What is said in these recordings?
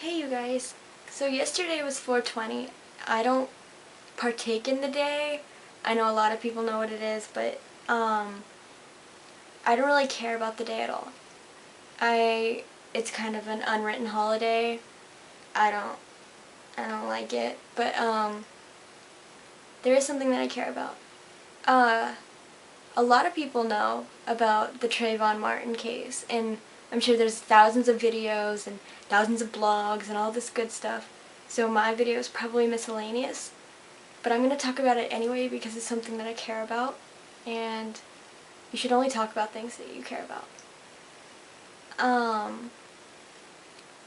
Hey you guys, so yesterday was 420. I don't partake in the day. I know a lot of people know what it is, but I don't really care about the day at all. It's kind of an unwritten holiday. I don't like it, but there is something that I care about. A lot of people know about the Trayvon Martin case, and I'm sure there's thousands of videos and thousands of blogs and all this good stuff, so my video is probably miscellaneous, but I'm going to talk about it anyway because it's something that I care about, and you should only talk about things that you care about.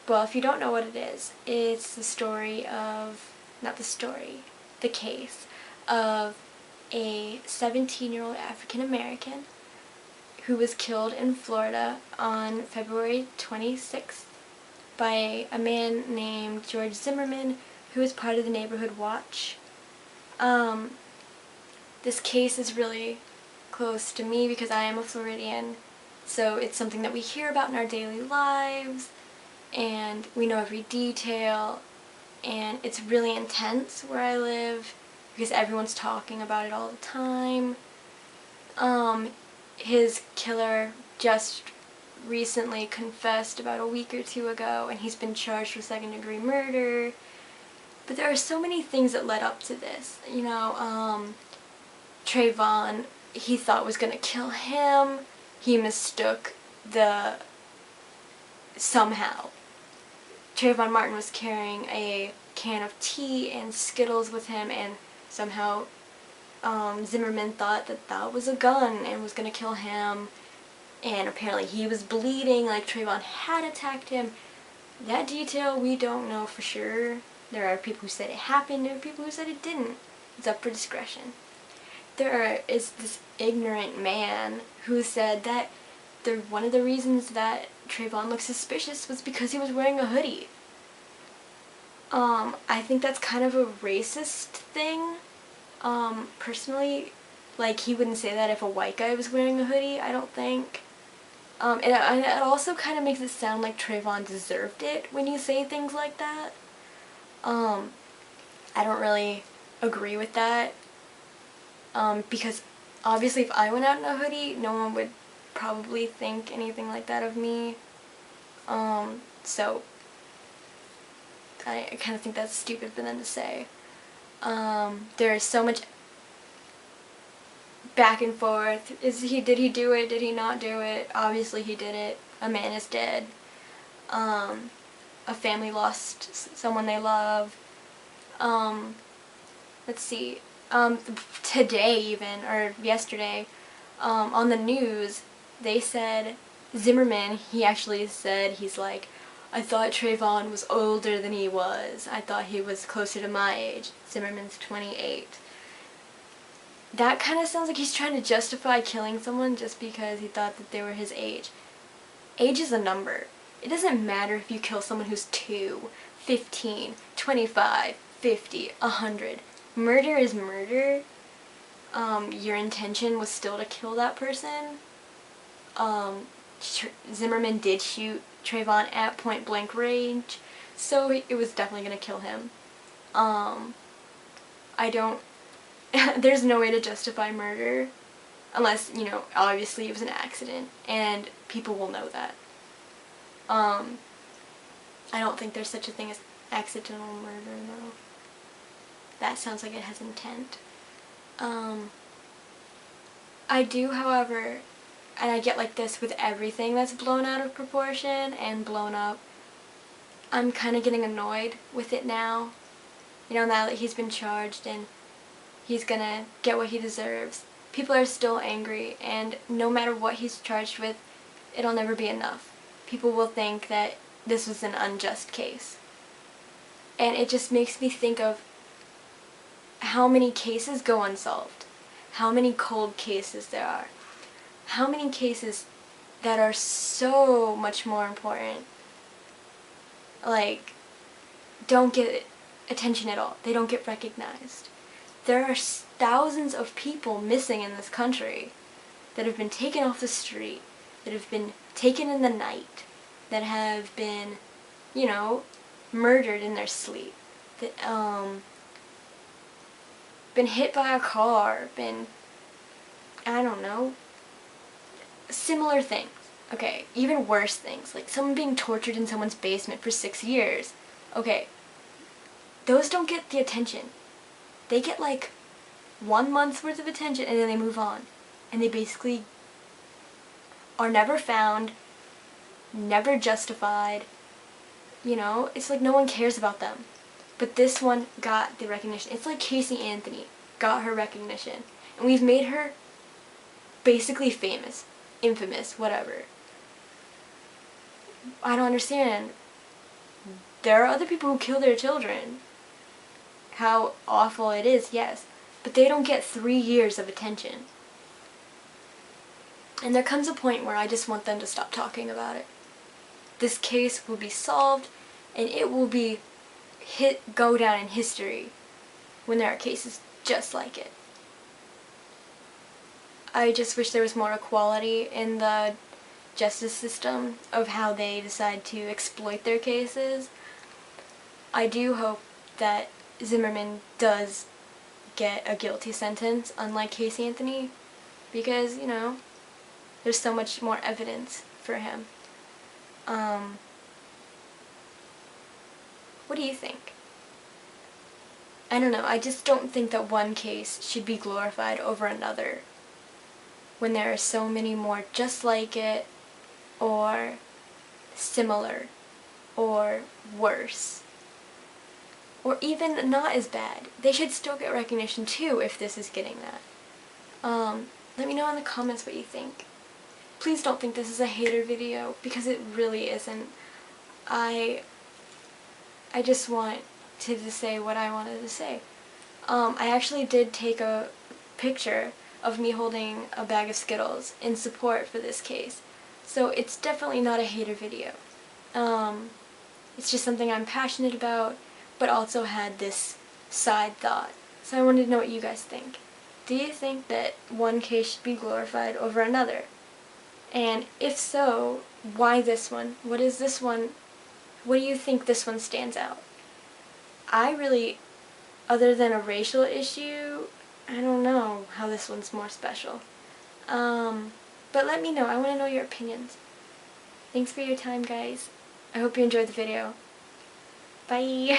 Well, if you don't know what it is, it's the story of, not the story, the case of a 17-year-old African American who was killed in Florida on February 26th by a man named George Zimmerman, who was part of the Neighborhood Watch. This case is really close to me because I am a Floridian, so it's something that we hear about in our daily lives, and we know every detail, and it's really intense where I live because everyone's talking about it all the time. His killer just recently confessed about a week or two ago, and he's been charged with second-degree murder. But there are so many things that led up to this. Trayvon, he thought was gonna kill him. He mistook somehow. Trayvon Martin was carrying a can of tea and Skittles with him, and somehow Zimmerman thought that that was a gun and was going to kill him, and apparently he was bleeding like Trayvon had attacked him. That detail we don't know for sure. There are people who said it happened, there are people who said it didn't. It's up for discretion. There is this ignorant man who said that one of the reasons that Trayvon looked suspicious was because he was wearing a hoodie. I think that's kind of a racist thing. Personally, like, he wouldn't say that if a white guy was wearing a hoodie, I don't think. It also kind of makes it sound like Trayvon deserved it when you say things like that. I don't really agree with that. Because obviously if I went out in a hoodie, no one would probably think anything like that of me. So I kind of think that's stupid for them to say. There is so much back and forth. Did he do it? Did he not do it? Obviously he did it. A man is dead. A family lost someone they love. Let's see. Today even, or yesterday, on the news, they said Zimmerman, he actually said, he's like, I thought Trayvon was older than he was. I thought he was closer to my age. Zimmerman's 28. That kind of sounds like he's trying to justify killing someone just because he thought that they were his age. Age is a number. It doesn't matter if you kill someone who's 2, 15, 25, 50, 100. Murder is murder. Your intention was still to kill that person. Zimmerman did shoot Trayvon at point blank range, so it was definitely going to kill him. There's no way to justify murder unless, obviously it was an accident, and people will know that. I don't think there's such a thing as accidental murder, though. That sounds like it has intent. I do, however, and I get like this with everything that's blown out of proportion and blown up, I'm kind of getting annoyed with it now. Now that he's been charged and he's gonna get what he deserves. People are still angry, and no matter what he's charged with, it'll never be enough. People will think that this was an unjust case. And it just makes me think of how many cases go unsolved, how many cold cases there are, how many cases that are so much more important, like, don't get attention at all. They don't get recognized. There are thousands of people missing in this country that have been taken off the street, that have been taken in the night, that have been, murdered in their sleep, that, been hit by a car, been, I don't know, similar things. Okay, even worse things, like someone being tortured in someone's basement for 6 years. Okay, those don't get the attention. They get like 1 month's worth of attention and then they move on. And they basically are never found, never justified. You know, it's like no one cares about them. But this one got the recognition. It's like Casey Anthony got her recognition. And we've made her basically famous, infamous, whatever. I don't understand. There are other people who kill their children. How awful it is, yes. But they don't get 3 years of attention. And there comes a point where I just want them to stop talking about it. This case will be solved, and it will be go down in history when there are cases just like it. I just wish there was more equality in the justice system of how they decide to exploit their cases. I do hope that Zimmerman does get a guilty sentence, unlike Casey Anthony, because, you know, there's so much more evidence for him. What do you think? I don't know, I just don't think that one case should be glorified over another when there are so many more just like it, or similar, or worse, or even not as bad. They should still get recognition too if this is getting that. Let me know in the comments what you think. Please don't think this is a hater video, because it really isn't. I just want to say what I wanted to say. I actually did take a picture of me holding a bag of Skittles in support for this case. So it's definitely not a hater video. It's just something I'm passionate about, but also had this side thought. So I wanted to know what you guys think. Do you think that one case should be glorified over another? And if so, why this one? What is this one? What do you think this one stands out? I really, other than a racial issue, I don't know how this one's more special. But let me know. I want to know your opinions. Thanks for your time, guys. I hope you enjoyed the video. Bye!